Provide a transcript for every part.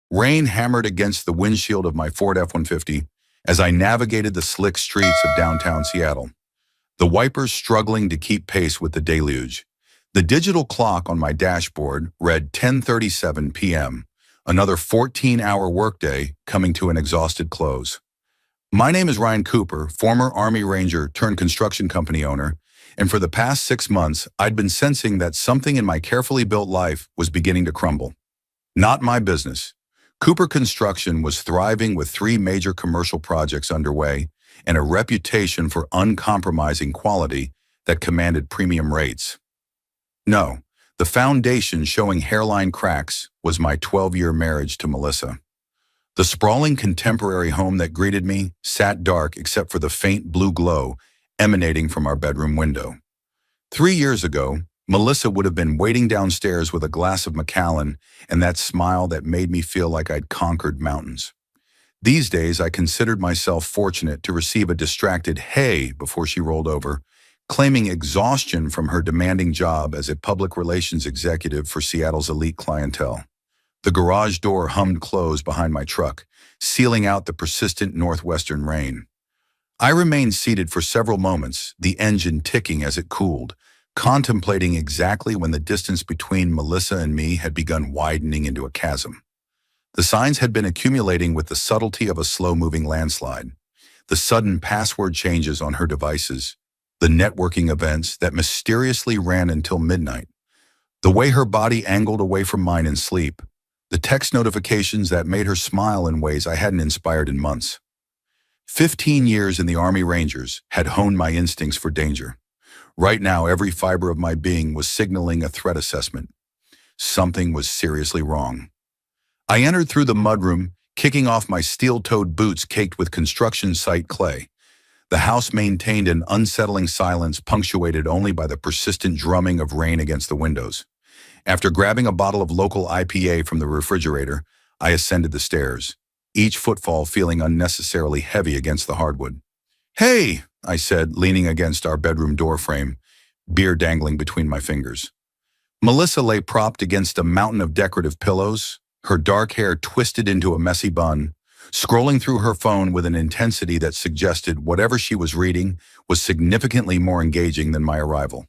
Rain hammered against the windshield of my Ford F-150 as I navigated the slick streets of downtown Seattle, the wipers struggling to keep pace with the deluge. The digital clock on my dashboard read 10:37 p.m., another 14-hour workday coming to an exhausted close. My name is Ryan Cooper, former Army Ranger turned construction company owner, and for the past 6 months, I'd been sensing that something in my carefully built life was beginning to crumble. Not my business. Cooper Construction was thriving with 3 major commercial projects underway and a reputation for uncompromising quality that commanded premium rates. No, the foundation showing hairline cracks was my 12-year marriage to Melissa. The sprawling contemporary home that greeted me sat dark except for the faint blue glow emanating from our bedroom window. 3 years ago, Melissa would have been waiting downstairs with a glass of Macallan and that smile that made me feel like I'd conquered mountains. These days, I considered myself fortunate to receive a distracted "hey" before she rolled over, claiming exhaustion from her demanding job as a public relations executive for Seattle's elite clientele. The garage door hummed closed behind my truck, sealing out the persistent northwestern rain. I remained seated for several moments, the engine ticking as it cooled, contemplating exactly when the distance between Melissa and me had begun widening into a chasm. The signs had been accumulating with the subtlety of a slow-moving landslide. The sudden password changes on her devices, the networking events that mysteriously ran until midnight, the way her body angled away from mine in sleep, the text notifications that made her smile in ways I hadn't inspired in months. 15 years in the Army Rangers had honed my instincts for danger. Right now, every fiber of my being was signaling a threat assessment. Something was seriously wrong. I entered through the mudroom, kicking off my steel-toed boots caked with construction site clay. The house maintained an unsettling silence punctuated only by the persistent drumming of rain against the windows. After grabbing a bottle of local IPA from the refrigerator, I ascended the stairs, each footfall feeling unnecessarily heavy against the hardwood. "Hey," I said, leaning against our bedroom doorframe, beer dangling between my fingers. Melissa lay propped against a mountain of decorative pillows, her dark hair twisted into a messy bun, scrolling through her phone with an intensity that suggested whatever she was reading was significantly more engaging than my arrival.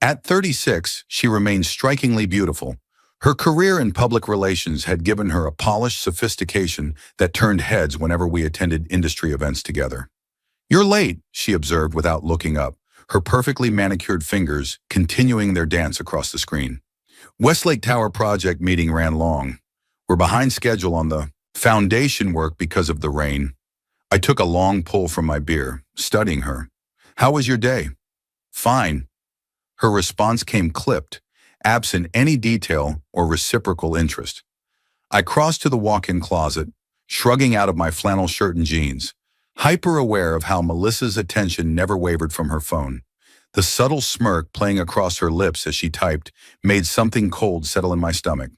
At 36, she remained strikingly beautiful. Her career in public relations had given her a polished sophistication that turned heads whenever we attended industry events together. "You're late," she observed without looking up, her perfectly manicured fingers continuing their dance across the screen. "Westlake Tower project meeting ran long. We're behind schedule on the foundation work because of the rain." I took a long pull from my beer, studying her. "How was your day?" "Fine." Her response came clipped, absent any detail or reciprocal interest. I crossed to the walk-in closet, shrugging out of my flannel shirt and jeans, hyper-aware of how Melissa's attention never wavered from her phone. The subtle smirk playing across her lips as she typed made something cold settle in my stomach.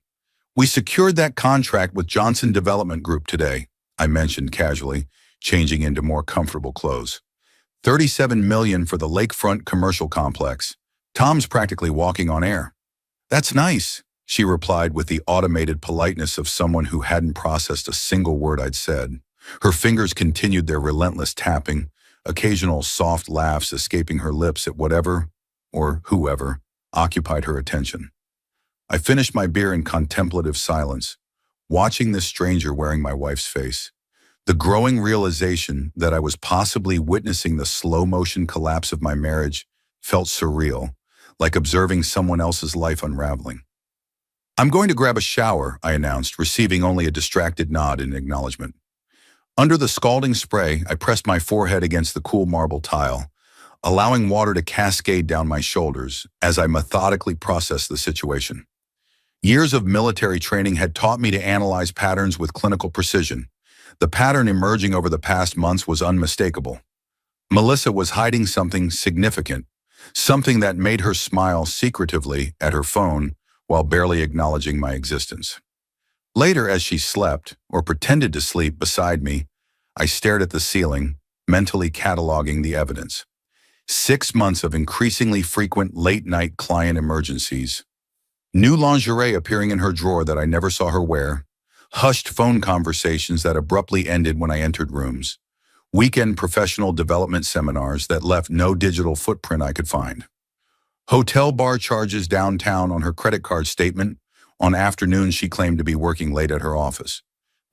"We secured that contract with Johnson Development Group today," I mentioned casually, changing into more comfortable clothes. $37 million for the lakefront commercial complex. Tom's practically walking on air. "That's nice," she replied with the automated politeness of someone who hadn't processed a single word I'd said. Her fingers continued their relentless tapping, occasional soft laughs escaping her lips at whatever, or whoever, occupied her attention. I finished my beer in contemplative silence, watching this stranger wearing my wife's face. The growing realization that I was possibly witnessing the slow-motion collapse of my marriage felt surreal, like observing someone else's life unraveling. "I'm going to grab a shower," I announced, receiving only a distracted nod in acknowledgement. Under the scalding spray, I pressed my forehead against the cool marble tile, allowing water to cascade down my shoulders as I methodically processed the situation. Years of military training had taught me to analyze patterns with clinical precision. The pattern emerging over the past months was unmistakable. Melissa was hiding something significant, something that made her smile secretively at her phone while barely acknowledging my existence. Later, as she slept, or pretended to sleep beside me, I stared at the ceiling, mentally cataloging the evidence. 6 months of increasingly frequent late-night client emergencies. New lingerie appearing in her drawer that I never saw her wear. hushed phone conversations that abruptly ended when I entered rooms, weekend professional development seminars that left no digital footprint I could find, hotel bar charges downtown on her credit card statement on afternoons she claimed to be working late at her office,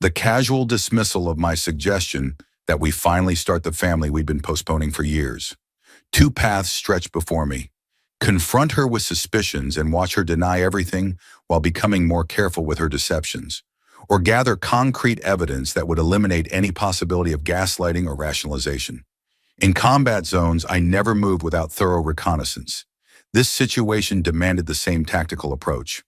the casual dismissal of my suggestion that we finally start the family we'd been postponing for years. Two paths stretched before me: confront her with suspicions and watch her deny everything while becoming more careful with her deceptions, or gather concrete evidence that would eliminate any possibility of gaslighting or rationalization. In combat zones, I never moved without thorough reconnaissance. This situation demanded the same tactical approach.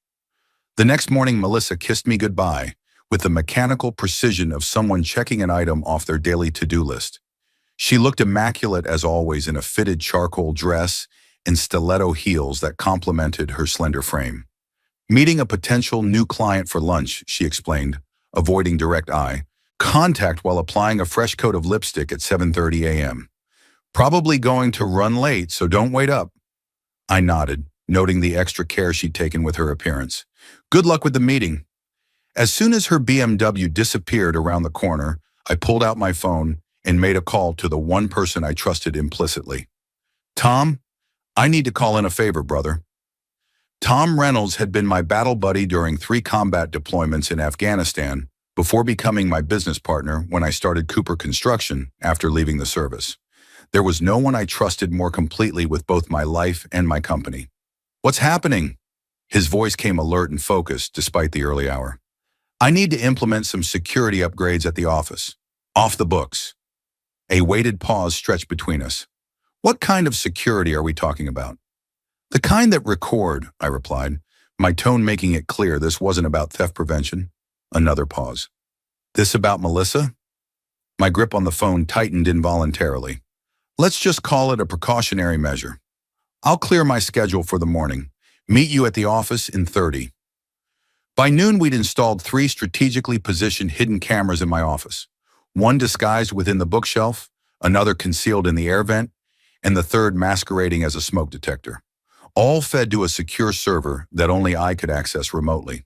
The next morning, Melissa kissed me goodbye with the mechanical precision of someone checking an item off their daily to-do list. She looked immaculate as always in a fitted charcoal dress and stiletto heels that complemented her slender frame. Meeting a potential new client for lunch, she explained, avoiding direct eye contact while applying a fresh coat of lipstick at 7:30 a.m. Probably going to run late, so don't wait up. I nodded, noting the extra care she'd taken with her appearance. Good luck with the meeting. As soon as her BMW disappeared around the corner, I pulled out my phone and made a call to the one person I trusted implicitly. Tom, I need to call in a favor, brother. Tom Reynolds had been my battle buddy during 3 combat deployments in Afghanistan before becoming my business partner when I started Cooper Construction after leaving the service. There was no one I trusted more completely with both my life and my company. What's happening? His voice came alert and focused despite the early hour. I need to implement some security upgrades at the office. Off the books. A weighted pause stretched between us. What kind of security are we talking about? The kind that record, I replied, my tone making it clear this wasn't about theft prevention. Another pause. This about Melissa? My grip on the phone tightened involuntarily. Let's just call it a precautionary measure. I'll clear my schedule for the morning. Meet you at the office in 30. By noon, we'd installed 3 strategically positioned hidden cameras in my office. One disguised within the bookshelf, another concealed in the air vent, and the third masquerading as a smoke detector. All fed to a secure server that only I could access remotely.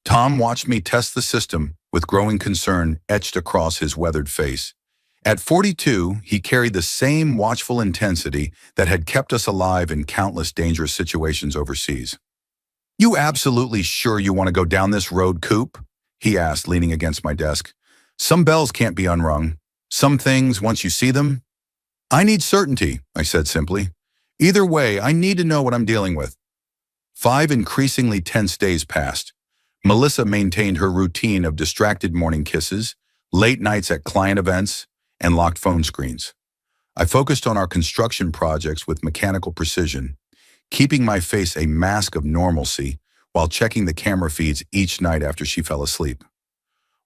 Tom watched me test the system with growing concern etched across his weathered face. At 42, he carried the same watchful intensity that had kept us alive in countless dangerous situations overseas. You absolutely sure you want to go down this road, Coop? He asked, leaning against my desk. Some bells can't be unrung. Some things, once you see them. I need certainty, I said simply. Either way, I need to know what I'm dealing with. 5 increasingly tense days passed. Melissa maintained her routine of distracted morning kisses, late nights at client events, and locked phone screens. I focused on our construction projects with mechanical precision, keeping my face a mask of normalcy while checking the camera feeds each night after she fell asleep.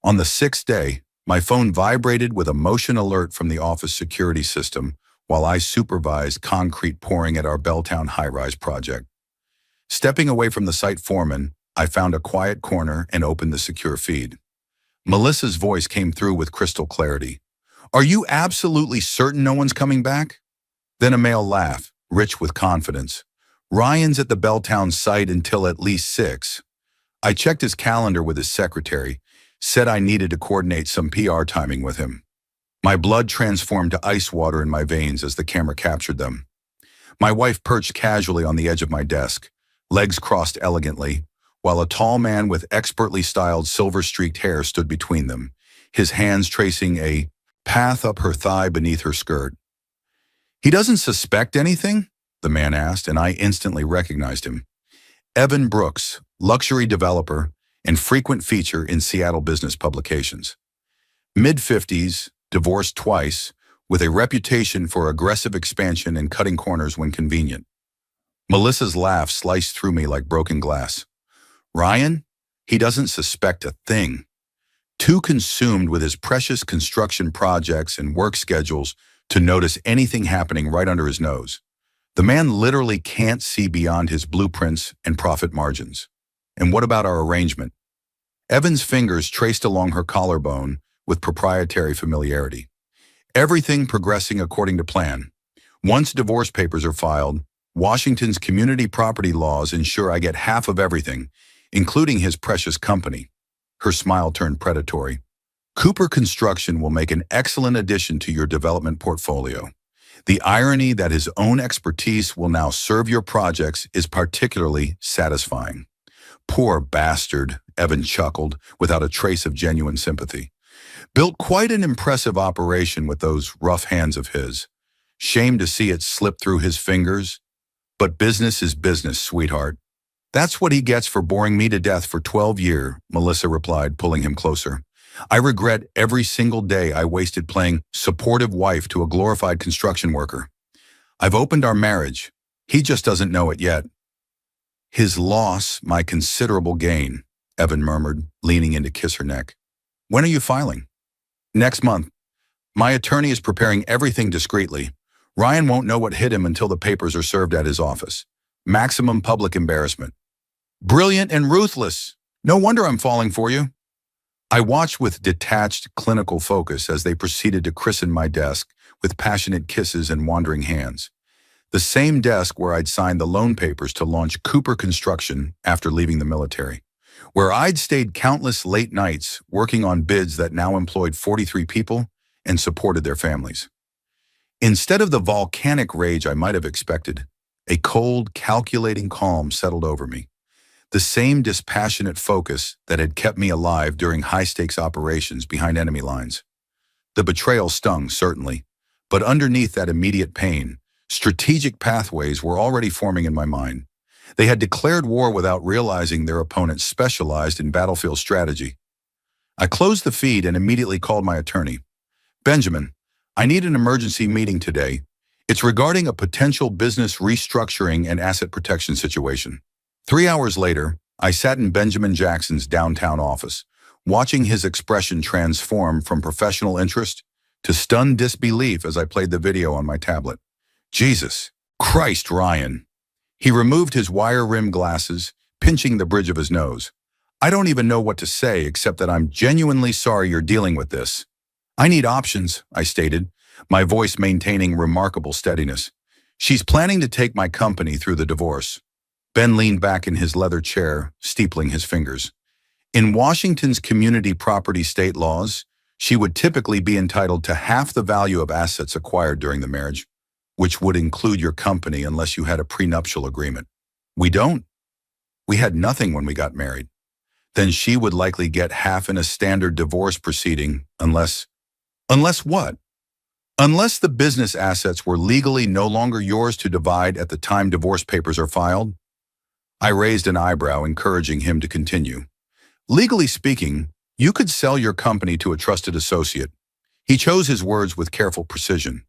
On the 6th day, my phone vibrated with a motion alert from the office security system while I supervised concrete pouring at our Belltown high-rise project. Stepping away from the site foreman, I found a quiet corner and opened the secure feed. Melissa's voice came through with crystal clarity. Are you absolutely certain no one's coming back? Then a male laugh, rich with confidence. Ryan's at the Belltown site until at least 6. I checked his calendar with his secretary, said I needed to coordinate some PR timing with him. My blood transformed to ice water in my veins as the camera captured them. My wife perched casually on the edge of my desk, legs crossed elegantly, while a tall man with expertly styled silver-streaked hair stood between them, his hands tracing a path up her thigh beneath her skirt. He doesn't suspect anything? The man asked, and I instantly recognized him. Evan Brooks, luxury developer and frequent feature in Seattle business publications. Mid-50s, divorced twice, with a reputation for aggressive expansion and cutting corners when convenient. Melissa's laugh sliced through me like broken glass. Ryan? He doesn't suspect a thing. Too consumed with his precious construction projects and work schedules to notice anything happening right under his nose. The man literally can't see beyond his blueprints and profit margins. And what about our arrangement? Evan's fingers traced along her collarbone with proprietary familiarity. Everything progressing according to plan. Once divorce papers are filed, Washington's community property laws ensure I get half of everything, including his precious company. Her smile turned predatory. Cooper Construction will make an excellent addition to your development portfolio. The irony that his own expertise will now serve your projects is particularly satisfying. Poor bastard, Evan chuckled, without a trace of genuine sympathy. Built quite an impressive operation with those rough hands of his. Shame to see it slip through his fingers. But business is business, sweetheart. That's what he gets for boring me to death for 12 years, Melissa replied, pulling him closer. I regret every single day I wasted playing supportive wife to a glorified construction worker. I've opened our marriage. He just doesn't know it yet. His loss, my considerable gain, Evan murmured, leaning in to kiss her neck. When are you filing? Next month. My attorney is preparing everything discreetly. Ryan won't know what hit him until the papers are served at his office. Maximum public embarrassment. Brilliant and ruthless. No wonder I'm falling for you. I watched with detached, clinical focus as they proceeded to christen my desk with passionate kisses and wandering hands. The same desk where I'd signed the loan papers to launch Cooper Construction after leaving the military, where I'd stayed countless late nights working on bids that now employed 43 people and supported their families. Instead of the volcanic rage I might have expected, a cold, calculating calm settled over me. The same dispassionate focus that had kept me alive during high-stakes operations behind enemy lines. The betrayal stung, certainly, but underneath that immediate pain, strategic pathways were already forming in my mind. They had declared war without realizing their opponents specialized in battlefield strategy. I closed the feed and immediately called my attorney. Benjamin, I need an emergency meeting today. It's regarding a potential business restructuring and asset protection situation. 3 hours later, I sat in Benjamin Jackson's downtown office, watching his expression transform from professional interest to stunned disbelief as I played the video on my tablet. Jesus Christ, Ryan. He removed his wire-rimmed glasses, pinching the bridge of his nose. I don't even know what to say except that I'm genuinely sorry you're dealing with this. I need options, I stated, my voice maintaining remarkable steadiness. She's planning to take my company through the divorce. Ben leaned back in his leather chair, steepling his fingers. In Washington's community property state laws, she would typically be entitled to half the value of assets acquired during the marriage, which would include your company unless you had a prenuptial agreement. We don't. We had nothing when we got married. Then she would likely get half in a standard divorce proceeding unless what? Unless the business assets were legally no longer yours to divide at the time divorce papers are filed. I raised an eyebrow, encouraging him to continue. Legally speaking, you could sell your company to a trusted associate. He chose his words with careful precision.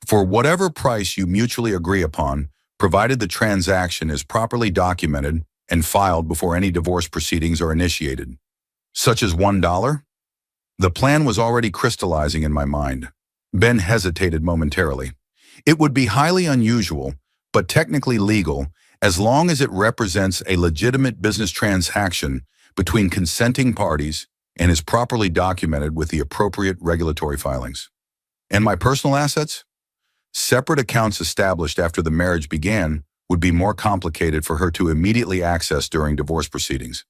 For whatever price you mutually agree upon, provided the transaction is properly documented and filed before any divorce proceedings are initiated. Such as $1? The plan was already crystallizing in my mind. Ben hesitated momentarily. It would be highly unusual, but technically legal, as long as it represents a legitimate business transaction between consenting parties and is properly documented with the appropriate regulatory filings. And my personal assets? Separate accounts established after the marriage began would be more complicated for her to immediately access during divorce proceedings.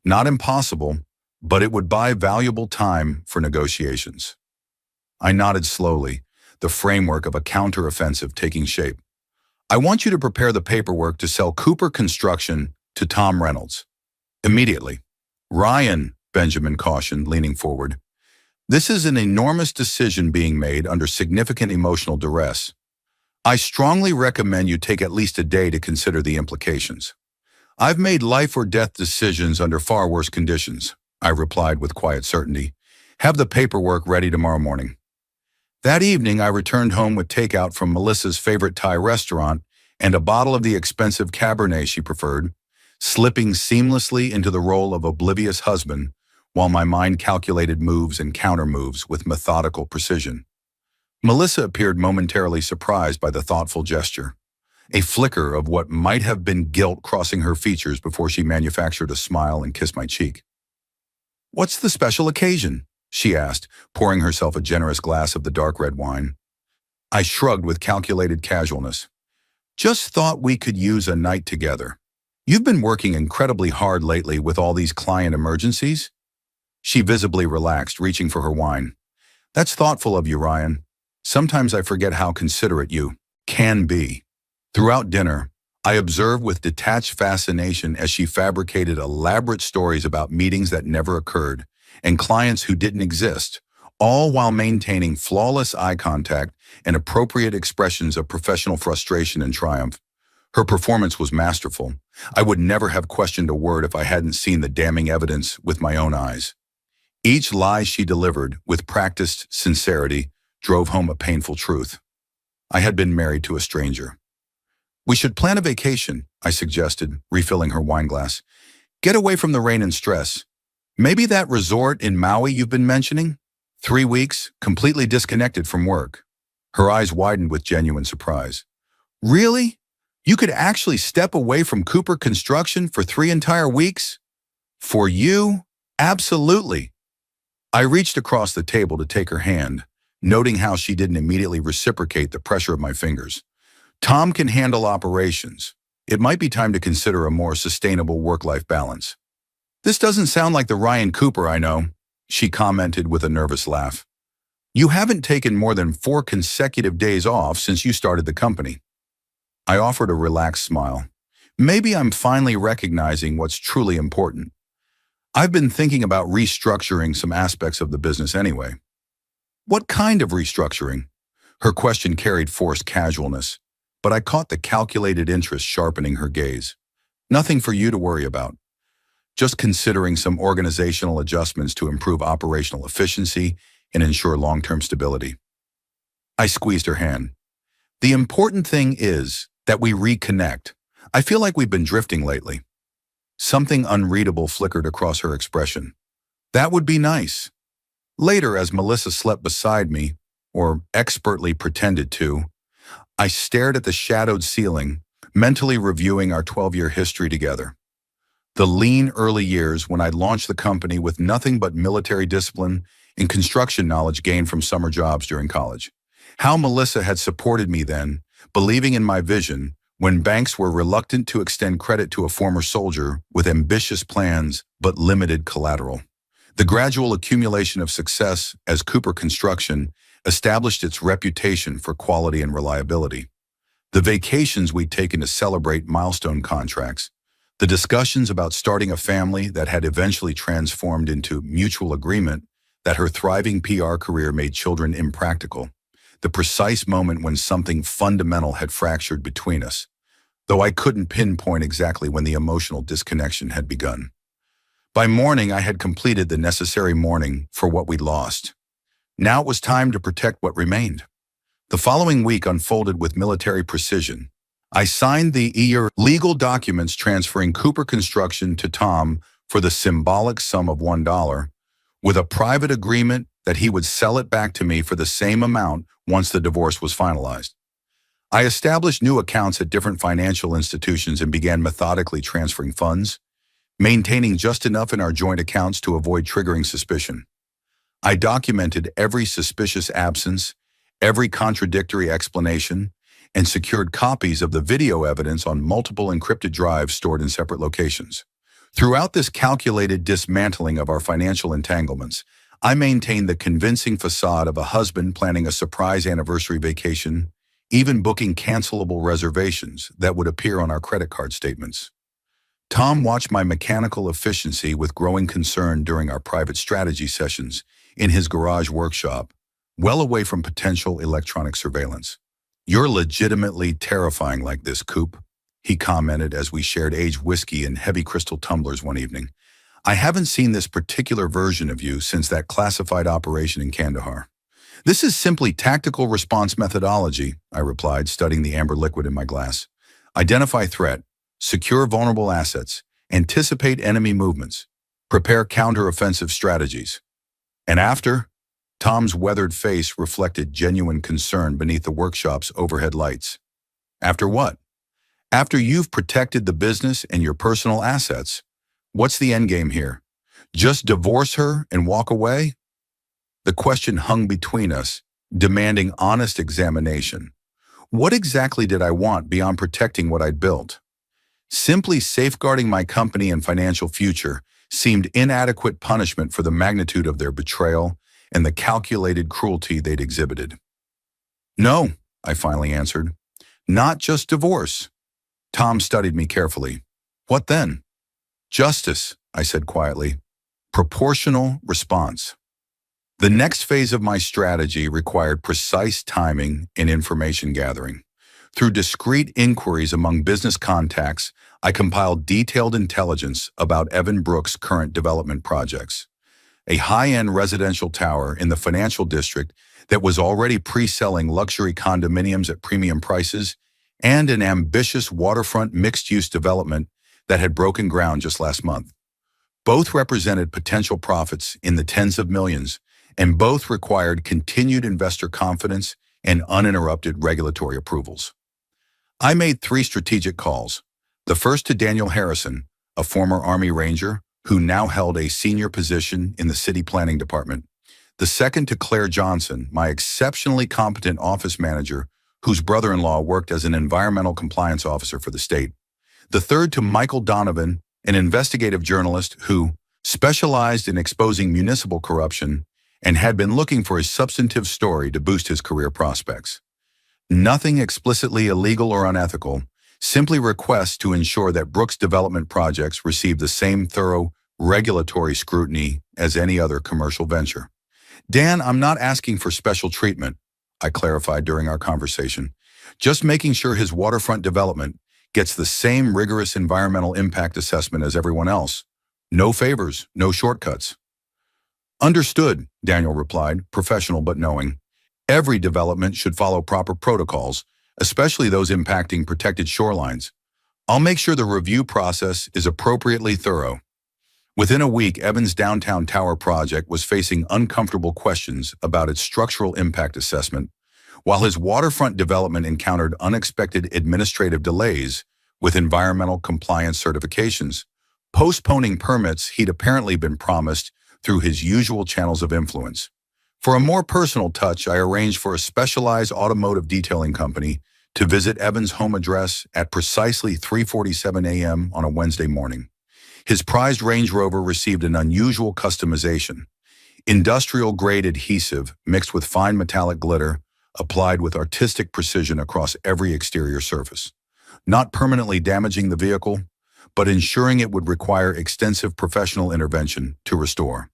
Not impossible, but it would buy valuable time for negotiations. I nodded slowly, the framework of a counteroffensive taking shape. I want you to prepare the paperwork to sell Cooper Construction to Tom Reynolds. Immediately. Ryan, Benjamin cautioned, leaning forward. This is an enormous decision being made under significant emotional duress. I strongly recommend you take at least a day to consider the implications. I've made life or death decisions under far worse conditions, I replied with quiet certainty. Have the paperwork ready tomorrow morning. That evening, I returned home with takeout from Melissa's favorite Thai restaurant and a bottle of the expensive Cabernet she preferred, slipping seamlessly into the role of oblivious husband while my mind calculated moves and counter-moves with methodical precision. Melissa appeared momentarily surprised by the thoughtful gesture, a flicker of what might have been guilt crossing her features before she manufactured a smile and kissed my cheek. What's the special occasion? She asked, pouring herself a generous glass of the dark red wine. I shrugged with calculated casualness. Just thought we could use a night together. You've been working incredibly hard lately with all these client emergencies. She visibly relaxed, reaching for her wine. That's thoughtful of you, Ryan. Sometimes I forget how considerate you can be. Throughout dinner, I observed with detached fascination as she fabricated elaborate stories about meetings that never occurred and clients who didn't exist, all while maintaining flawless eye contact and appropriate expressions of professional frustration and triumph. Her performance was masterful. I would never have questioned a word if I hadn't seen the damning evidence with my own eyes. Each lie she delivered, with practiced sincerity, drove home a painful truth. I had been married to a stranger. We should plan a vacation, I suggested, refilling her wine glass. Get away from the rain and stress. Maybe that resort in Maui you've been mentioning? 3 weeks, completely disconnected from work. Her eyes widened with genuine surprise. Really? You could actually step away from Cooper Construction for 3 entire weeks? For you? Absolutely. I reached across the table to take her hand, noting how she didn't immediately reciprocate the pressure of my fingers. Tom can handle operations. It might be time to consider a more sustainable work-life balance. This doesn't sound like the Ryan Cooper I know, she commented with a nervous laugh. You haven't taken more than 4 consecutive days off since you started the company. I offered a relaxed smile. Maybe I'm finally recognizing what's truly important. I've been thinking about restructuring some aspects of the business anyway. What kind of restructuring? Her question carried forced casualness, but I caught the calculated interest sharpening her gaze. Nothing for you to worry about. Just considering some organizational adjustments to improve operational efficiency and ensure long-term stability. I squeezed her hand. The important thing is that we reconnect. I feel like we've been drifting lately. Something unreadable flickered across her expression. That would be nice. Later, as Melissa slept beside me, or expertly pretended to, I stared at the shadowed ceiling, mentally reviewing our 12-year history together. The lean early years when I launched the company with nothing but military discipline and construction knowledge gained from summer jobs during college. How Melissa had supported me then, believing in my vision, when banks were reluctant to extend credit to a former soldier with ambitious plans but limited collateral. The gradual accumulation of success as Cooper Construction established its reputation for quality and reliability. The vacations we'd taken to celebrate milestone contracts, the discussions about starting a family that had eventually transformed into mutual agreement that her thriving PR career made children impractical, the precise moment when something fundamental had fractured between us, though I couldn't pinpoint exactly when the emotional disconnection had begun. By morning, I had completed the necessary mourning for what we'd lost. Now it was time to protect what remained. The following week unfolded with military precision. I signed the legal documents transferring Cooper Construction to Tom for the symbolic sum of $1, with a private agreement that he would sell it back to me for the same amount once the divorce was finalized. I established new accounts at different financial institutions and began methodically transferring funds, maintaining just enough in our joint accounts to avoid triggering suspicion. I documented every suspicious absence, every contradictory explanation, and secured copies of the video evidence on multiple encrypted drives stored in separate locations. Throughout this calculated dismantling of our financial entanglements, I maintained the convincing facade of a husband planning a surprise anniversary vacation, even booking cancelable reservations that would appear on our credit card statements. Tom watched my mechanical efficiency with growing concern during our private strategy sessions in his garage workshop, well away from potential electronic surveillance. You're legitimately terrifying like this, Coop, he commented as we shared aged whiskey in heavy crystal tumblers one evening. I haven't seen this particular version of you since that classified operation in Kandahar. This is simply tactical response methodology, I replied, studying the amber liquid in my glass. Identify threat, secure vulnerable assets, anticipate enemy movements, prepare counter-offensive strategies. And after? Tom's weathered face reflected genuine concern beneath the workshop's overhead lights. After what? After you've protected the business and your personal assets, what's the endgame here? Just divorce her and walk away? The question hung between us, demanding honest examination. What exactly did I want beyond protecting what I'd built? Simply safeguarding my company and financial future seemed inadequate punishment for the magnitude of their betrayal and the calculated cruelty they'd exhibited. "No," I finally answered. "Not just divorce." Tom studied me carefully. "What then?" "Justice," I said quietly. "Proportional response." The next phase of my strategy required precise timing and information gathering. Through discreet inquiries among business contacts, I compiled detailed intelligence about Evan Brooks' current development projects. A high-end residential tower in the financial district that was already pre-selling luxury condominiums at premium prices, and an ambitious waterfront mixed-use development that had broken ground just last month. Both represented potential profits in the tens of millions, and both required continued investor confidence and uninterrupted regulatory approvals. I made 3 strategic calls. The first to Daniel Harrison, a former Army Ranger who now held a senior position in the city planning department. The second to Claire Johnson, my exceptionally competent office manager whose brother-in-law worked as an environmental compliance officer for the state. The third to Michael Donovan, an investigative journalist who specialized in exposing municipal corruption and had been looking for a substantive story to boost his career prospects. Nothing explicitly illegal or unethical, simply requests to ensure that Brooks' development projects receive the same thorough regulatory scrutiny as any other commercial venture. "Dan, I'm not asking for special treatment," I clarified during our conversation. "Just making sure his waterfront development gets the same rigorous environmental impact assessment as everyone else. No favors, no shortcuts." "Understood," Daniel replied, professional but knowing. "Every development should follow proper protocols, especially those impacting protected shorelines. I'll make sure the review process is appropriately thorough." Within a week, Evan's downtown tower project was facing uncomfortable questions about its structural impact assessment, while his waterfront development encountered unexpected administrative delays with environmental compliance certifications, postponing permits he'd apparently been promised through his usual channels of influence. For a more personal touch, I arranged for a specialized automotive detailing company to visit Evan's home address at precisely 3:47 a.m. on a Wednesday morning. His prized Range Rover received an unusual customization: industrial-grade adhesive mixed with fine metallic glitter, applied with artistic precision across every exterior surface, not permanently damaging the vehicle, but ensuring it would require extensive professional intervention to restore.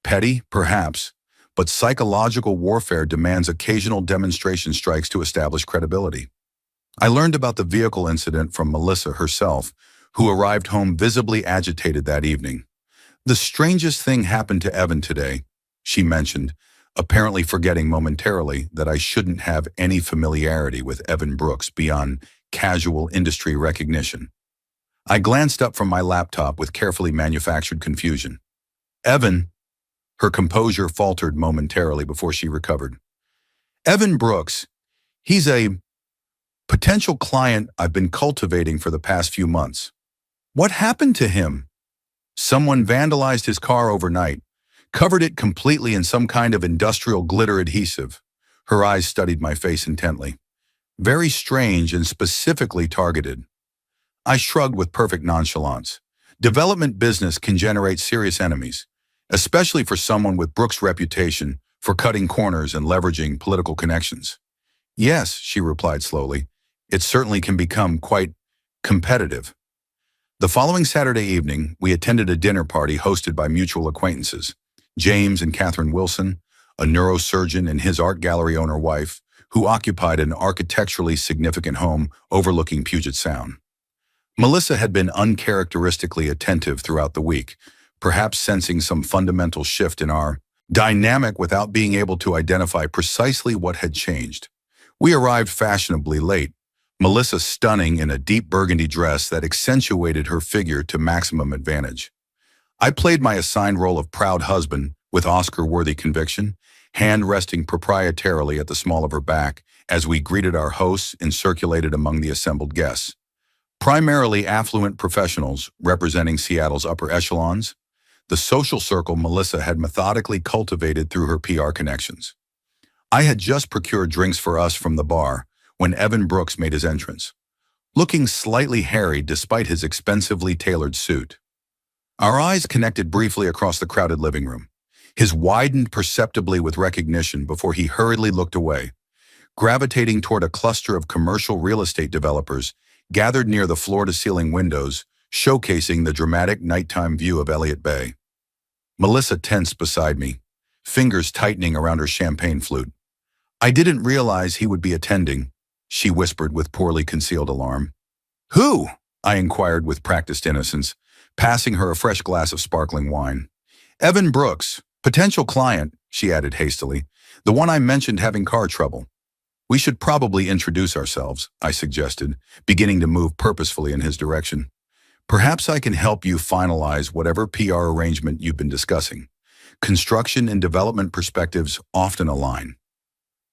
Petty, perhaps, but psychological warfare demands occasional demonstration strikes to establish credibility. I learned about the vehicle incident from Melissa herself, who arrived home visibly agitated that evening. "The strangest thing happened to Evan today," she mentioned, apparently forgetting momentarily that I shouldn't have any familiarity with Evan Brooks beyond casual industry recognition. I glanced up from my laptop with carefully manufactured confusion. "Evan," her composure faltered momentarily before she recovered. "Evan Brooks, he's a potential client I've been cultivating for the past few months." "What happened to him?" "Someone vandalized his car overnight, covered it completely in some kind of industrial glitter adhesive." Her eyes studied my face intently. "Very strange and specifically targeted." I shrugged with perfect nonchalance. Development business can generate serious enemies, especially for someone with Brooks' reputation for cutting corners and leveraging political connections. "Yes," she replied slowly, "it certainly can become quite competitive." The following Saturday evening, we attended a dinner party hosted by mutual acquaintances, James and Catherine Wilson, a neurosurgeon and his art gallery owner wife, who occupied an architecturally significant home overlooking Puget Sound. Melissa had been uncharacteristically attentive throughout the week, perhaps sensing some fundamental shift in our dynamic without being able to identify precisely what had changed. We arrived fashionably late, Melissa stunning in a deep burgundy dress that accentuated her figure to maximum advantage. I played my assigned role of proud husband with Oscar-worthy conviction, hand resting proprietarily at the small of her back as we greeted our hosts and circulated among the assembled guests. Primarily affluent professionals representing Seattle's upper echelons, the social circle Melissa had methodically cultivated through her PR connections. I had just procured drinks for us from the bar when Evan Brooks made his entrance, looking slightly harried despite his expensively tailored suit. Our eyes connected briefly across the crowded living room. His widened perceptibly with recognition before he hurriedly looked away, gravitating toward a cluster of commercial real estate developers gathered near the floor-to-ceiling windows, showcasing the dramatic nighttime view of Elliott Bay. Melissa tensed beside me, fingers tightening around her champagne flute. "I didn't realize he would be attending," she whispered with poorly concealed alarm. "Who?" I inquired with practiced innocence, passing her a fresh glass of sparkling wine. "Evan Brooks, potential client," she added hastily, "the one I mentioned having car trouble." "We should probably introduce ourselves," I suggested, beginning to move purposefully in his direction. "Perhaps I can help you finalize whatever PR arrangement you've been discussing. Construction and development perspectives often align."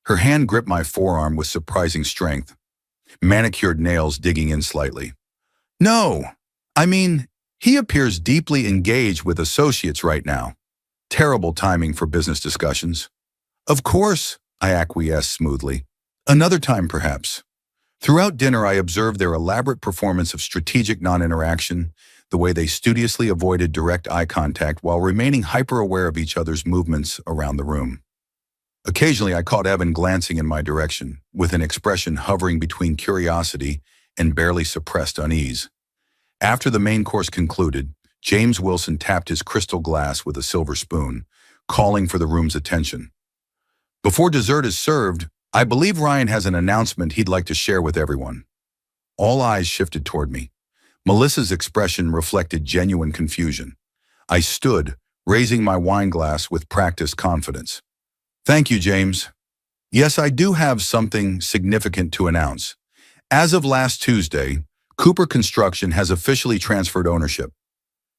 Her hand gripped my forearm with surprising strength, manicured nails digging in slightly. "No, I mean, he appears deeply engaged with associates right now. Terrible timing for business discussions." "Of course," I acquiesced smoothly. "Another time, perhaps." Throughout dinner, I observed their elaborate performance of strategic non-interaction, the way they studiously avoided direct eye contact while remaining hyper-aware of each other's movements around the room. Occasionally, I caught Evan glancing in my direction, with an expression hovering between curiosity and barely suppressed unease. After the main course concluded, James Wilson tapped his crystal glass with a silver spoon, calling for the room's attention. "Before dessert is served, I believe Ryan has an announcement he'd like to share with everyone." All eyes shifted toward me. Melissa's expression reflected genuine confusion. I stood, raising my wine glass with practiced confidence. "Thank you, James. Yes, I do have something significant to announce. As of last Tuesday, Cooper Construction has officially transferred ownership."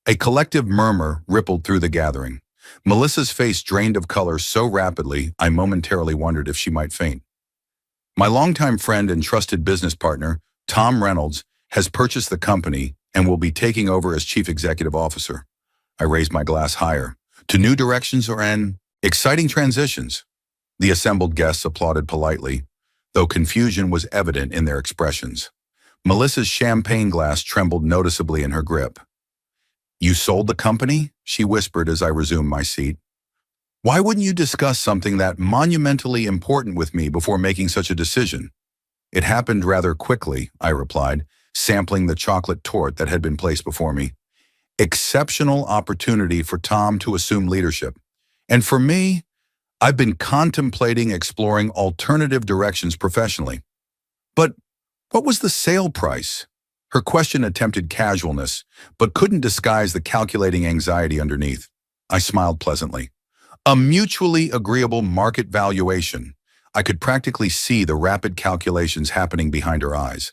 A collective murmur rippled through the gathering. Melissa's face drained of color so rapidly, I momentarily wondered if she might faint. "My longtime friend and trusted business partner, Tom Reynolds, has purchased the company and will be taking over as chief executive officer." I raised my glass higher. "To new directions or an exciting transitions." The assembled guests applauded politely, though confusion was evident in their expressions. Melissa's champagne glass trembled noticeably in her grip. "You sold the company?" she whispered as I resumed my seat. "Why wouldn't you discuss something that monumentally important with me before making such a decision?" "It happened rather quickly," I replied, sampling the chocolate tort that had been placed before me. "Exceptional opportunity for Tom to assume leadership. And for me, I've been contemplating exploring alternative directions professionally." "But what was the sale price?" Her question attempted casualness, but couldn't disguise the calculating anxiety underneath. I smiled pleasantly. "A mutually agreeable market valuation." I could practically see the rapid calculations happening behind her eyes.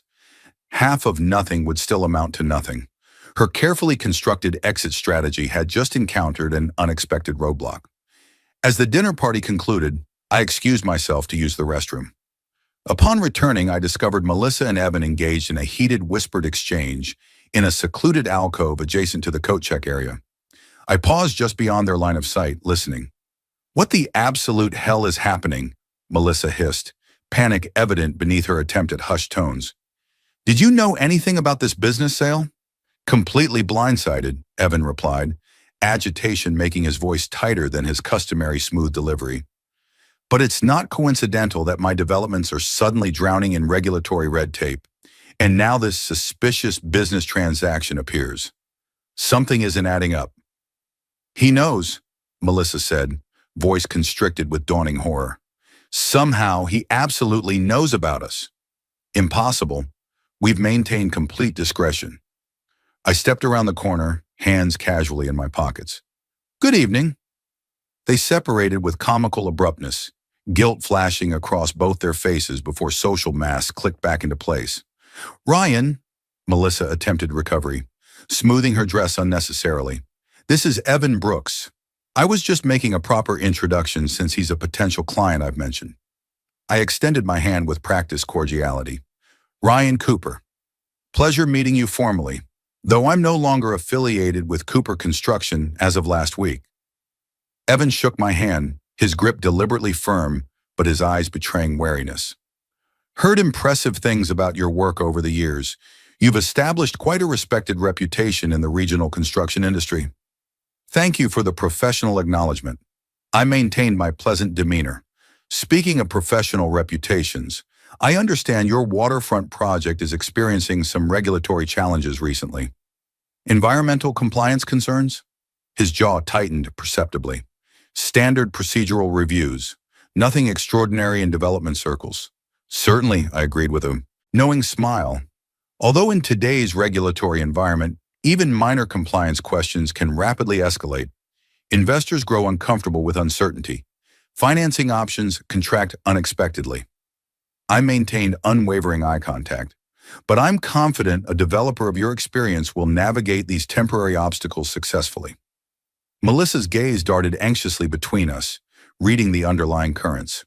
Half of nothing would still amount to nothing. Her carefully constructed exit strategy had just encountered an unexpected roadblock. As the dinner party concluded, I excused myself to use the restroom. Upon returning, I discovered Melissa and Evan engaged in a heated, whispered exchange in a secluded alcove adjacent to the coat check area. I paused just beyond their line of sight, listening. "What the absolute hell is happening?" Melissa hissed, panic evident beneath her attempt at hushed tones. "Did you know anything about this business sale?" "Completely blindsided," Evan replied, agitation making his voice tighter than his customary smooth delivery. "But it's not coincidental that my developments are suddenly drowning in regulatory red tape, and now this suspicious business transaction appears. Something isn't adding up." "He knows," Melissa said, voice constricted with dawning horror. "Somehow he absolutely knows about us." "Impossible. We've maintained complete discretion." I stepped around the corner, hands casually in my pockets. "Good evening." They separated with comical abruptness, guilt flashing across both their faces before social masks clicked back into place. "Ryan," Melissa attempted recovery, smoothing her dress unnecessarily. "This is Evan Brooks. I was just making a proper introduction since he's a potential client I've mentioned." I extended my hand with practiced cordiality. "Ryan Cooper. Pleasure meeting you formally, though I'm no longer affiliated with Cooper Construction as of last week." Evan shook my hand, his grip deliberately firm, but his eyes betraying wariness. "Heard impressive things about your work over the years. You've established quite a respected reputation in the regional construction industry. Thank you for the professional acknowledgement. I maintained my pleasant demeanor. Speaking of professional reputations, I understand your waterfront project is experiencing some regulatory challenges recently. Environmental compliance concerns? His jaw tightened perceptibly. Standard procedural reviews. Nothing extraordinary in development circles. Certainly, I agreed with a knowing smile. Although in today's regulatory environment, even minor compliance questions can rapidly escalate. Investors grow uncomfortable with uncertainty. Financing options contract unexpectedly. I maintained unwavering eye contact, but I'm confident a developer of your experience will navigate these temporary obstacles successfully. Melissa's gaze darted anxiously between us, reading the underlying currents.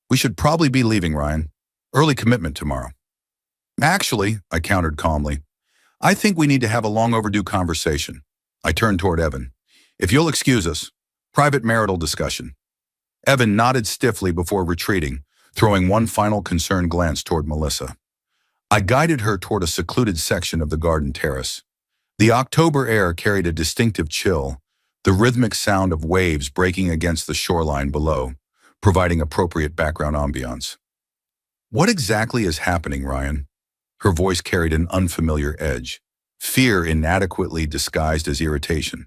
We should probably be leaving, Ryan. Early commitment tomorrow. Actually, I countered calmly, I think we need to have a long overdue conversation. I turned toward Evan. If you'll excuse us, private marital discussion. Evan nodded stiffly before retreating, throwing one final concerned glance toward Melissa. I guided her toward a secluded section of the garden terrace. The October air carried a distinctive chill, the rhythmic sound of waves breaking against the shoreline below, providing appropriate background ambiance. What exactly is happening, Ryan? Her voice carried an unfamiliar edge, fear inadequately disguised as irritation.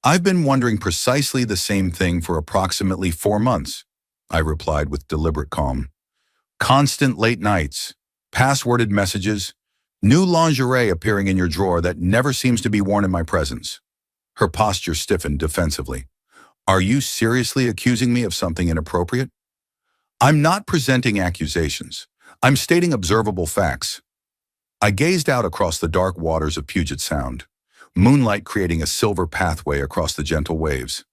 I've been wondering precisely the same thing for approximately 4 months, I replied with deliberate calm. Constant late nights, passworded messages, new lingerie appearing in your drawer that never seems to be worn in my presence. Her posture stiffened defensively. Are you seriously accusing me of something inappropriate? I'm not presenting accusations. I'm stating observable facts. I gazed out across the dark waters of Puget Sound, moonlight creating a silver pathway across the gentle waves.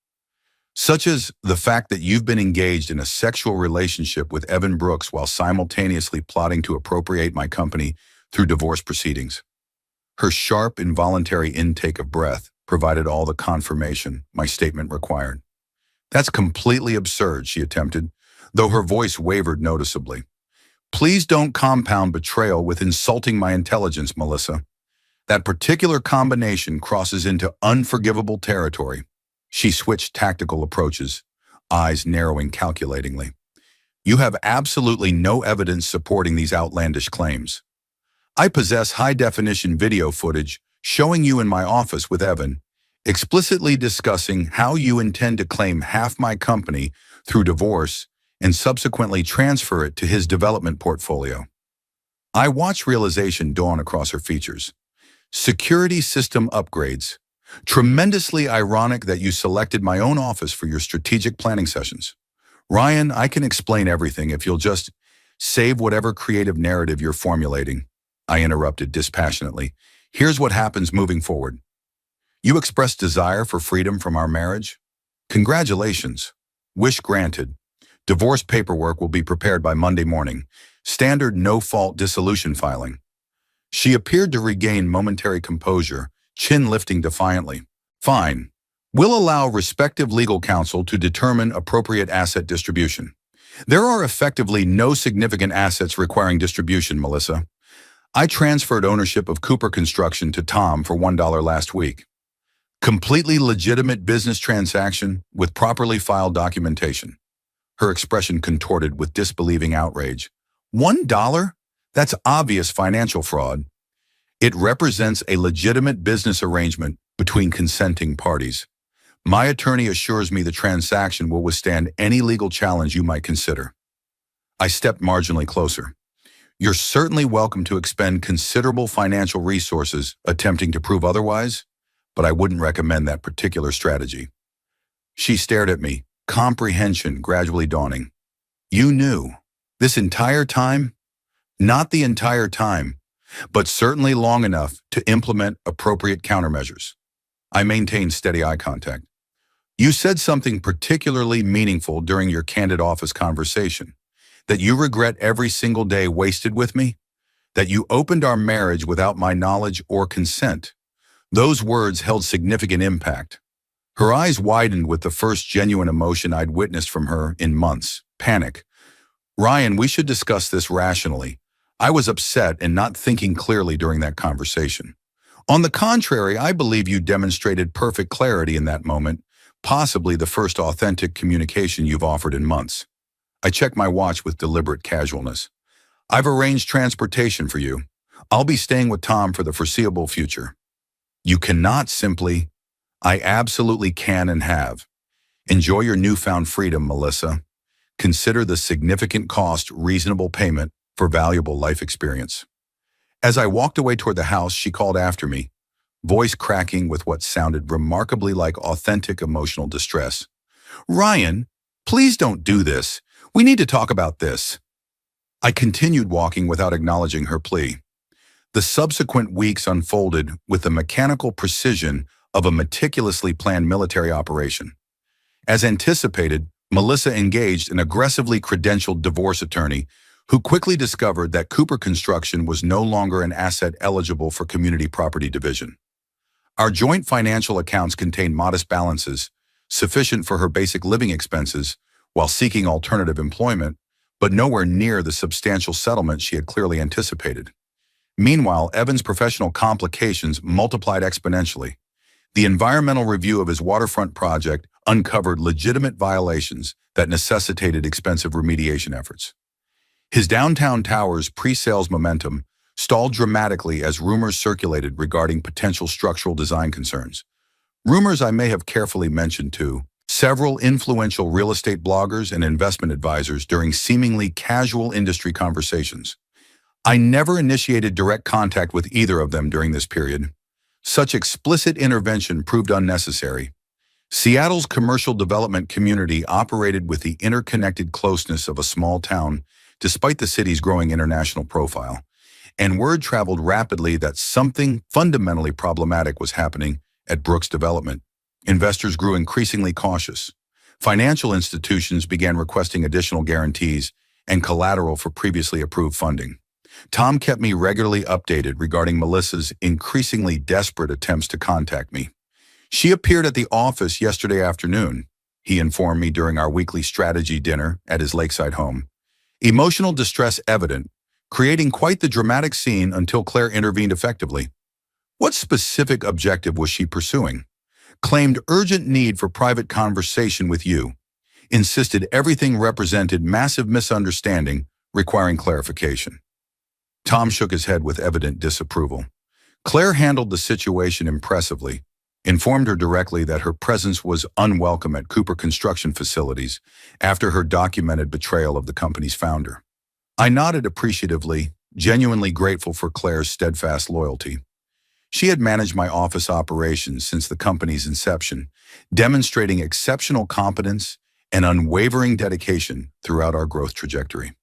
Such as the fact that you've been engaged in a sexual relationship with Evan Brooks while simultaneously plotting to appropriate my company through divorce proceedings. Her sharp, involuntary intake of breath provided all the confirmation my statement required. That's completely absurd, she attempted, though her voice wavered noticeably. Please don't compound betrayal with insulting my intelligence, Melissa. That particular combination crosses into unforgivable territory. She switched tactical approaches, eyes narrowing calculatingly. You have absolutely no evidence supporting these outlandish claims. I possess high-definition video footage showing you in my office with Evan, explicitly discussing how you intend to claim half my company through divorce and subsequently transfer it to his development portfolio. I watched realization dawn across her features. Security system upgrades. Tremendously ironic that you selected my own office for your strategic planning sessions. Ryan, I can explain everything if you'll just save whatever creative narrative you're formulating. I interrupted dispassionately. Here's what happens moving forward. You expressed desire for freedom from our marriage? Congratulations. Wish granted. Divorce paperwork will be prepared by Monday morning. Standard no-fault dissolution filing. She appeared to regain momentary composure, chin lifting defiantly. Fine. We'll allow respective legal counsel to determine appropriate asset distribution. There are effectively no significant assets requiring distribution, Melissa. I transferred ownership of Cooper Construction to Tom for $1 last week. Completely legitimate business transaction with properly filed documentation. Her expression contorted with disbelieving outrage. $1? That's obvious financial fraud. It represents a legitimate business arrangement between consenting parties. My attorney assures me the transaction will withstand any legal challenge you might consider. I stepped marginally closer. You're certainly welcome to expend considerable financial resources attempting to prove otherwise, but I wouldn't recommend that particular strategy. She stared at me, comprehension gradually dawning. You knew. This entire time? Not the entire time, but certainly long enough to implement appropriate countermeasures. I maintained steady eye contact. You said something particularly meaningful during your candid office conversation, that you regret every single day wasted with me, that you opened our marriage without my knowledge or consent. Those words held significant impact. Her eyes widened with the first genuine emotion I'd witnessed from her in months, panic. Ryan, we should discuss this rationally. I was upset and not thinking clearly during that conversation. On the contrary, I believe you demonstrated perfect clarity in that moment, possibly the first authentic communication you've offered in months. I checked my watch with deliberate casualness. I've arranged transportation for you. I'll be staying with Tom for the foreseeable future. You cannot simply. I absolutely can and have. Enjoy your newfound freedom, Melissa. Consider the significant cost reasonable payment for valuable life experience. As I walked away toward the house, she called after me, voice cracking with what sounded remarkably like authentic emotional distress. Ryan, please don't do this. We need to talk about this. I continued walking without acknowledging her plea. The subsequent weeks unfolded with the mechanical precision of a meticulously planned military operation. As anticipated, Melissa engaged an aggressively credentialed divorce attorney who quickly discovered that Cooper Construction was no longer an asset eligible for community property division. Our joint financial accounts contained modest balances, sufficient for her basic living expenses, while seeking alternative employment, but nowhere near the substantial settlement she had clearly anticipated. Meanwhile, Evan's professional complications multiplied exponentially. The environmental review of his waterfront project uncovered legitimate violations that necessitated expensive remediation efforts. His downtown tower's pre-sales momentum stalled dramatically as rumors circulated regarding potential structural design concerns. Rumors I may have carefully mentioned to several influential real estate bloggers and investment advisors during seemingly casual industry conversations. I never initiated direct contact with either of them during this period. Such explicit intervention proved unnecessary. Seattle's commercial development community operated with the interconnected closeness of a small town, despite the city's growing international profile, and word traveled rapidly that something fundamentally problematic was happening at Brooks Development. Investors grew increasingly cautious. Financial institutions began requesting additional guarantees and collateral for previously approved funding. Tom kept me regularly updated regarding Melissa's increasingly desperate attempts to contact me. She appeared at the office yesterday afternoon, he informed me during our weekly strategy dinner at his lakeside home. Emotional distress evident, creating quite the dramatic scene until Claire intervened effectively. What specific objective was she pursuing? Claimed urgent need for private conversation with you. Insisted everything represented massive misunderstanding requiring clarification. Tom shook his head with evident disapproval. Claire handled the situation impressively, informed her directly that her presence was unwelcome at Cooper Construction facilities after her documented betrayal of the company's founder. I nodded appreciatively, genuinely grateful for Claire's steadfast loyalty. She had managed my office operations since the company's inception, demonstrating exceptional competence and unwavering dedication throughout our growth trajectory.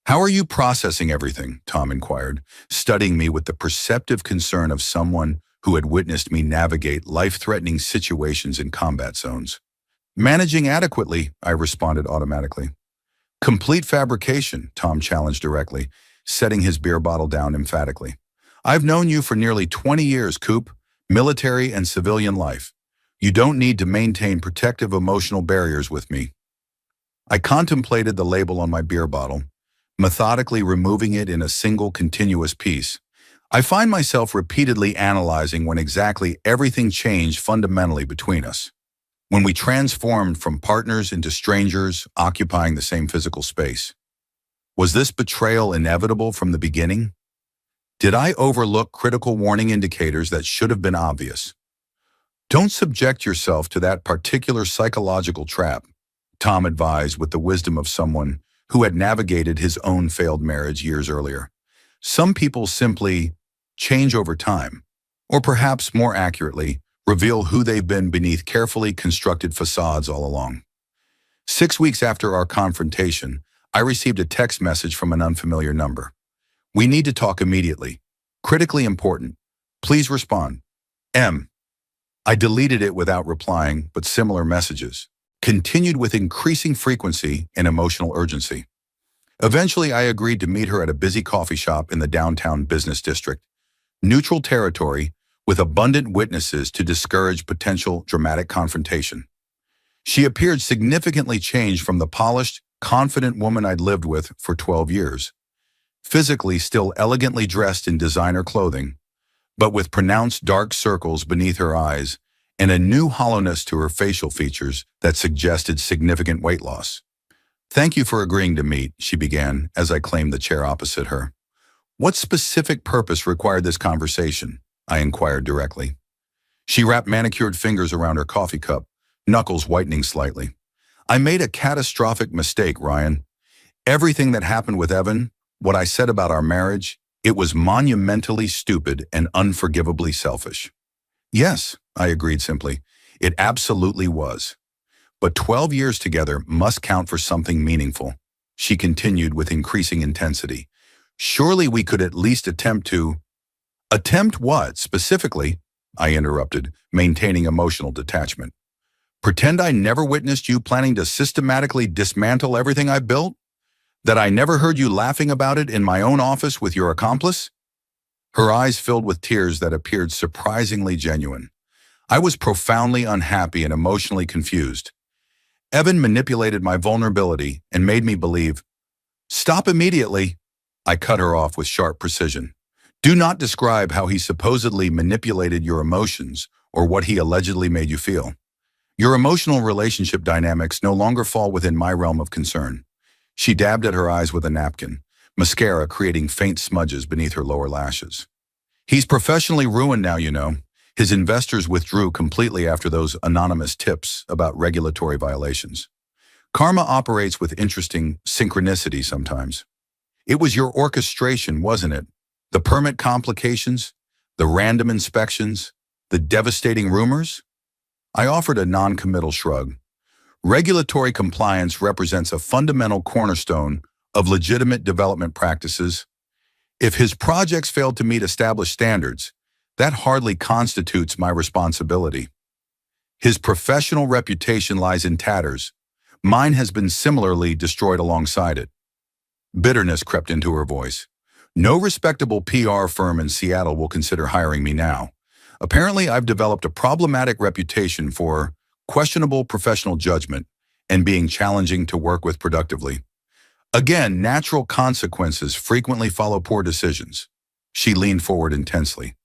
How are you processing everything? Tom inquired, studying me with the perceptive concern of someone who had witnessed me navigate life-threatening situations in combat zones. Managing adequately, I responded automatically. Complete fabrication, Tom challenged directly, setting his beer bottle down emphatically. I've known you for nearly 20 years, Coop, military and civilian life. You don't need to maintain protective emotional barriers with me. I contemplated the label on my beer bottle, methodically removing it in a single continuous piece. I find myself repeatedly analyzing when exactly everything changed fundamentally between us. When we transformed from partners into strangers occupying the same physical space. Was this betrayal inevitable from the beginning? Did I overlook critical warning indicators that should have been obvious? Don't subject yourself to that particular psychological trap, Tom advised with the wisdom of someone who had navigated his own failed marriage years earlier. Some people simply change over time, or perhaps more accurately, reveal who they've been beneath carefully constructed facades all along. 6 weeks after our confrontation, I received a text message from an unfamiliar number. We need to talk immediately. Critically important. Please respond. M. I deleted it without replying, but similar messages continued with increasing frequency and emotional urgency. Eventually, I agreed to meet her at a busy coffee shop in the downtown business district, neutral territory with abundant witnesses to discourage potential dramatic confrontation. She appeared significantly changed from the polished, confident woman I'd lived with for 12 years. physically still elegantly dressed in designer clothing, but with pronounced dark circles beneath her eyes and a new hollowness to her facial features that suggested significant weight loss. "Thank you for agreeing to meet," she began as I claimed the chair opposite her. "What specific purpose required this conversation?" I inquired directly. She wrapped manicured fingers around her coffee cup, knuckles whitening slightly. "I made a catastrophic mistake, Ryan. Everything that happened with Evan, what I said about our marriage, it was monumentally stupid and unforgivably selfish." "Yes," I agreed simply. "It absolutely was. But 12 years together must count for something meaningful," she continued with increasing intensity. "Surely we could at least attempt to—" "Attempt what, specifically?" I interrupted, maintaining emotional detachment. "Pretend I never witnessed you planning to systematically dismantle everything I built? That I never heard you laughing about it in my own office with your accomplice?" Her eyes filled with tears that appeared surprisingly genuine. I was profoundly unhappy and emotionally confused. Evan manipulated my vulnerability and made me believe. "Stop immediately," I cut her off with sharp precision. "Do not describe how he supposedly manipulated your emotions or what he allegedly made you feel. Your emotional relationship dynamics no longer fall within my realm of concern." She dabbed at her eyes with a napkin, mascara creating faint smudges beneath her lower lashes. "He's professionally ruined now, you know. His investors withdrew completely after those anonymous tips about regulatory violations. Karma operates with interesting synchronicity sometimes. It was your orchestration, wasn't it? The permit complications, the random inspections, the devastating rumors?" I offered a non-committal shrug. Regulatory compliance represents a fundamental cornerstone of legitimate development practices. If his projects failed to meet established standards, that hardly constitutes my responsibility. His professional reputation lies in tatters. Mine has been similarly destroyed alongside it. Bitterness crept into her voice. "No respectable PR firm in Seattle will consider hiring me now. Apparently, I've developed a problematic reputation for questionable professional judgment and being challenging to work with productively. Again, natural consequences frequently follow poor decisions." She leaned forward intensely.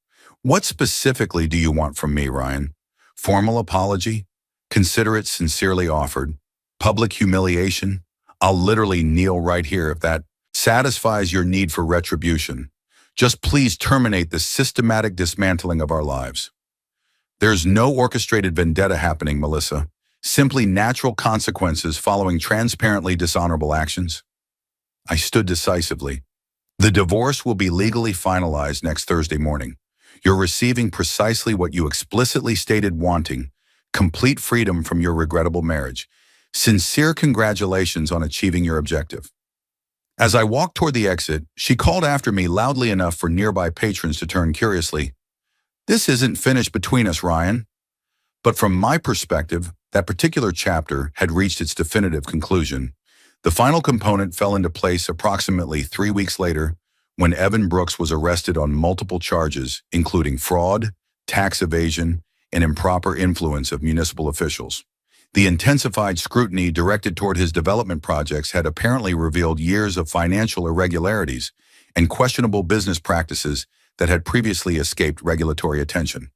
"What specifically do you want from me, Ryan? Formal apology? Consider it sincerely offered? Public humiliation? I'll literally kneel right here if that satisfies your need for retribution. Just please terminate the systematic dismantling of our lives." "There's no orchestrated vendetta happening, Melissa. Simply natural consequences following transparently dishonorable actions." I stood decisively. "The divorce will be legally finalized next Thursday morning. You're receiving precisely what you explicitly stated wanting, complete freedom from your regrettable marriage. Sincere congratulations on achieving your objective." As I walked toward the exit, she called after me loudly enough for nearby patrons to turn curiously. "This isn't finished between us, Ryan." But from my perspective, that particular chapter had reached its definitive conclusion. The final component fell into place approximately 3 weeks later when Evan Brooks was arrested on multiple charges, including fraud, tax evasion, and improper influence of municipal officials. The intensified scrutiny directed toward his development projects had apparently revealed years of financial irregularities and questionable business practices that had previously escaped regulatory attention.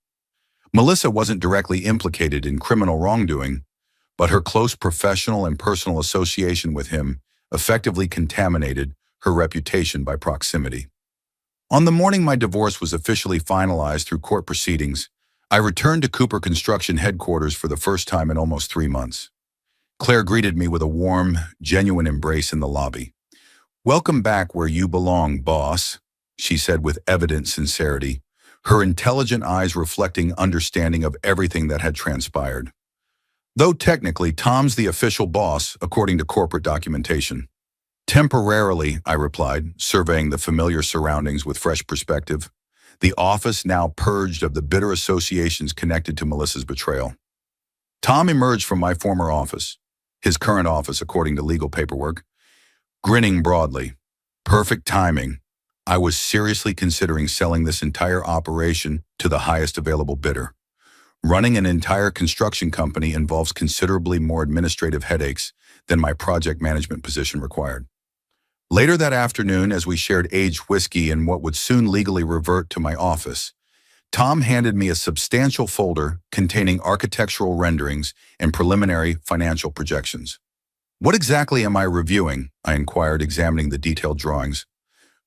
Melissa wasn't directly implicated in criminal wrongdoing, but her close professional and personal association with him effectively contaminated her reputation by proximity. On the morning my divorce was officially finalized through court proceedings, I returned to Cooper Construction headquarters for the first time in almost 3 months. Claire greeted me with a warm, genuine embrace in the lobby. "Welcome back where you belong, boss," she said with evident sincerity, her intelligent eyes reflecting understanding of everything that had transpired. "Though technically Tom's the official boss, according to corporate documentation." "Temporarily," I replied, surveying the familiar surroundings with fresh perspective. The office now purged of the bitter associations connected to Melissa's betrayal. Tom emerged from my former office, his current office according to legal paperwork, grinning broadly. "Perfect timing. I was seriously considering selling this entire operation to the highest available bidder. Running an entire construction company involves considerably more administrative headaches than my project management position required." Later that afternoon, as we shared aged whiskey in what would soon legally revert to my office, Tom handed me a substantial folder containing architectural renderings and preliminary financial projections. "What exactly am I reviewing?" I inquired, examining the detailed drawings.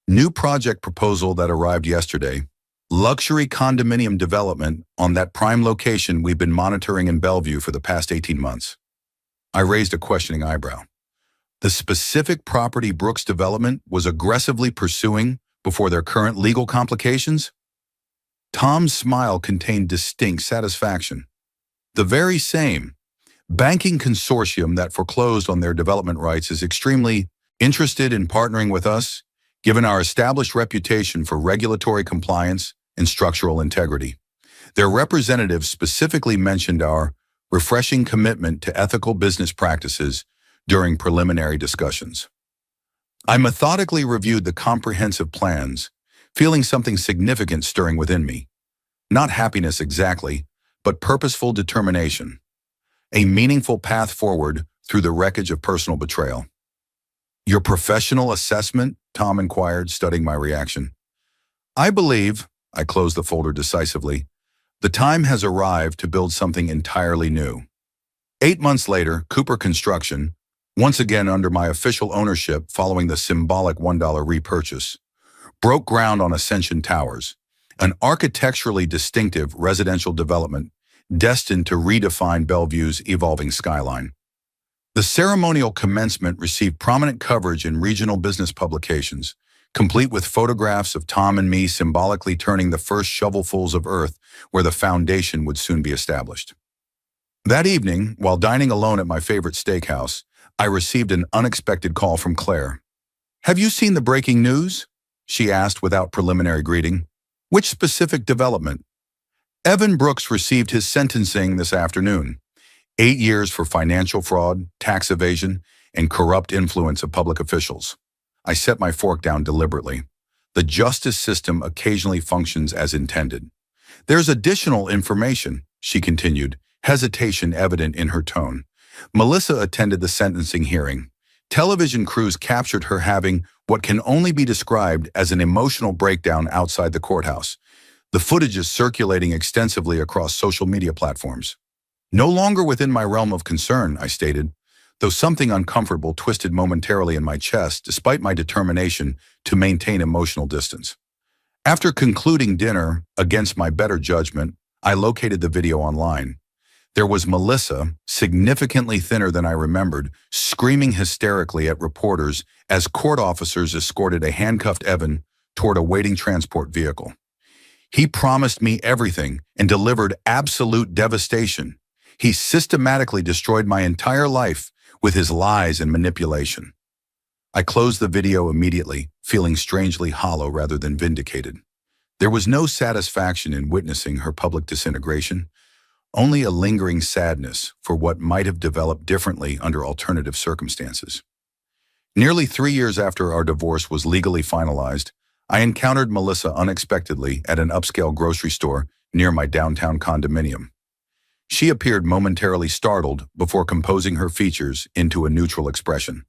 "New project proposal that arrived yesterday. Luxury condominium development on that prime location we've been monitoring in Bellevue for the past 18 months. I raised a questioning eyebrow. The specific property Brooks Development was aggressively pursuing before their current legal complications? Tom's smile contained distinct satisfaction. "The very same. Banking consortium that foreclosed on their development rights is extremely interested in partnering with us, given our established reputation for regulatory compliance and structural integrity. Their representatives specifically mentioned our refreshing commitment to ethical business practices during preliminary discussions." I methodically reviewed the comprehensive plans, feeling something significant stirring within me. Not happiness exactly, but purposeful determination. A meaningful path forward through the wreckage of personal betrayal. "Your professional assessment?" Tom inquired, studying my reaction. "I believe," I closed the folder decisively, "the time has arrived to build something entirely new." 8 months later, Cooper Construction, once again under my official ownership following the symbolic $1 repurchase, broke ground on Ascension Towers, an architecturally distinctive residential development destined to redefine Bellevue's evolving skyline. The ceremonial commencement received prominent coverage in regional business publications, complete with photographs of Tom and me symbolically turning the first shovelfuls of earth where the foundation would soon be established. That evening, while dining alone at my favorite steakhouse, I received an unexpected call from Claire. "Have you seen the breaking news?" she asked without preliminary greeting. "Which specific development?" "Evan Brooks received his sentencing this afternoon. 8 years for financial fraud, tax evasion, and corrupt influence of public officials." I set my fork down deliberately. The justice system occasionally functions as intended. "There's additional information," she continued, hesitation evident in her tone. "Melissa attended the sentencing hearing. Television crews captured her having what can only be described as an emotional breakdown outside the courthouse. The footage is circulating extensively across social media platforms." "No longer within my realm of concern," I stated, though something uncomfortable twisted momentarily in my chest despite my determination to maintain emotional distance. After concluding dinner, against my better judgment, I located the video online. There was Melissa, significantly thinner than I remembered, screaming hysterically at reporters as court officers escorted a handcuffed Evan toward a waiting transport vehicle. "He promised me everything and delivered absolute devastation. He systematically destroyed my entire life with his lies and manipulation." I closed the video immediately, feeling strangely hollow rather than vindicated. There was no satisfaction in witnessing her public disintegration, only a lingering sadness for what might have developed differently under alternative circumstances. Nearly 3 years after our divorce was legally finalized, I encountered Melissa unexpectedly at an upscale grocery store near my downtown condominium. She appeared momentarily startled before composing her features into a neutral expression.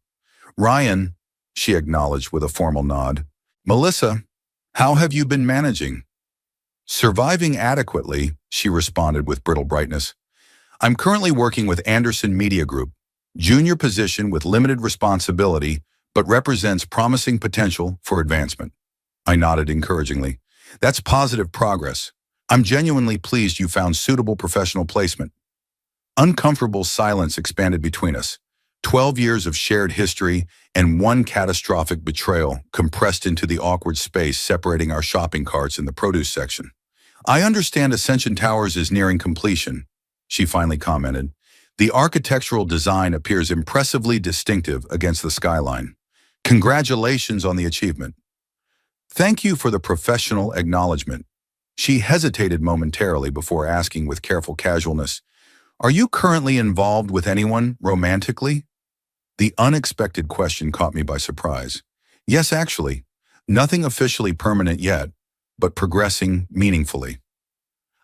"Ryan," she acknowledged with a formal nod. "Melissa, how have you been managing?" "Surviving adequately," she responded with brittle brightness. "I'm currently working with Anderson Media Group, junior position with limited responsibility, but represents promising potential for advancement." I nodded encouragingly. "That's positive progress. I'm genuinely pleased you found suitable professional placement." Uncomfortable silence expanded between us. 12 years of shared history and one catastrophic betrayal compressed into the awkward space separating our shopping carts in the produce section. "I understand Ascension Towers is nearing completion," she finally commented. "The architectural design appears impressively distinctive against the skyline. Congratulations on the achievement." "Thank you for the professional acknowledgement." She hesitated momentarily before asking with careful casualness, "Are you currently involved with anyone romantically?" The unexpected question caught me by surprise. "Yes, actually. Nothing officially permanent yet, but progressing meaningfully."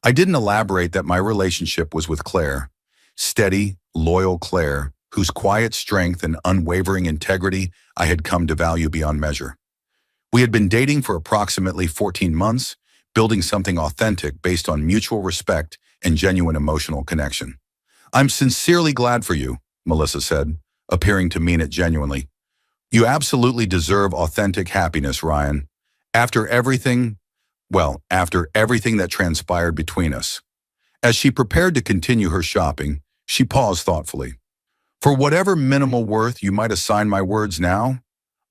I didn't elaborate that my relationship was with Claire. Steady, loyal Claire, whose quiet strength and unwavering integrity I had come to value beyond measure. We had been dating for approximately 14 months, building something authentic based on mutual respect and genuine emotional connection. "I'm sincerely glad for you," Melissa said, appearing to mean it genuinely. "You absolutely deserve authentic happiness, Ryan. After everything, after everything that transpired between us." As she prepared to continue her shopping, she paused thoughtfully. "For whatever minimal worth you might assign my words now,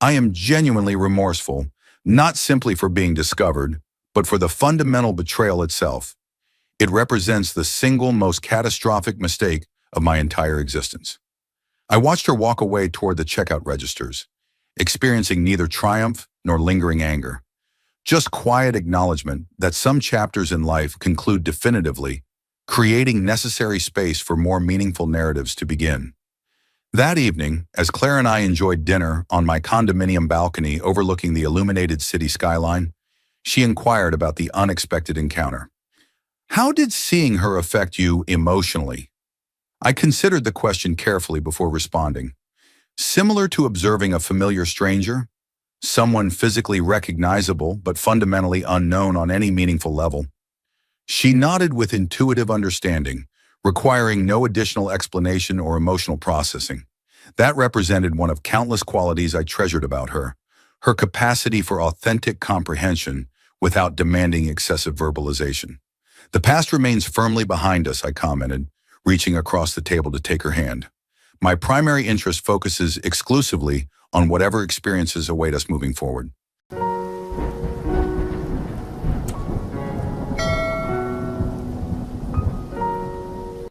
I am genuinely remorseful, not simply for being discovered, but for the fundamental betrayal itself. It represents the single most catastrophic mistake of my entire existence." I watched her walk away toward the checkout registers, experiencing neither triumph nor lingering anger. Just quiet acknowledgement that some chapters in life conclude definitively, creating necessary space for more meaningful narratives to begin. That evening, as Claire and I enjoyed dinner on my condominium balcony overlooking the illuminated city skyline, she inquired about the unexpected encounter. "How did seeing her affect you emotionally?" I considered the question carefully before responding. "Similar to observing a familiar stranger, someone physically recognizable but fundamentally unknown on any meaningful level." She nodded with intuitive understanding, requiring no additional explanation or emotional processing. That represented one of countless qualities I treasured about her capacity for authentic comprehension without demanding excessive verbalization. "The past remains firmly behind us," I commented, reaching across the table to take her hand. "My primary interest focuses exclusively on whatever experiences await us moving forward."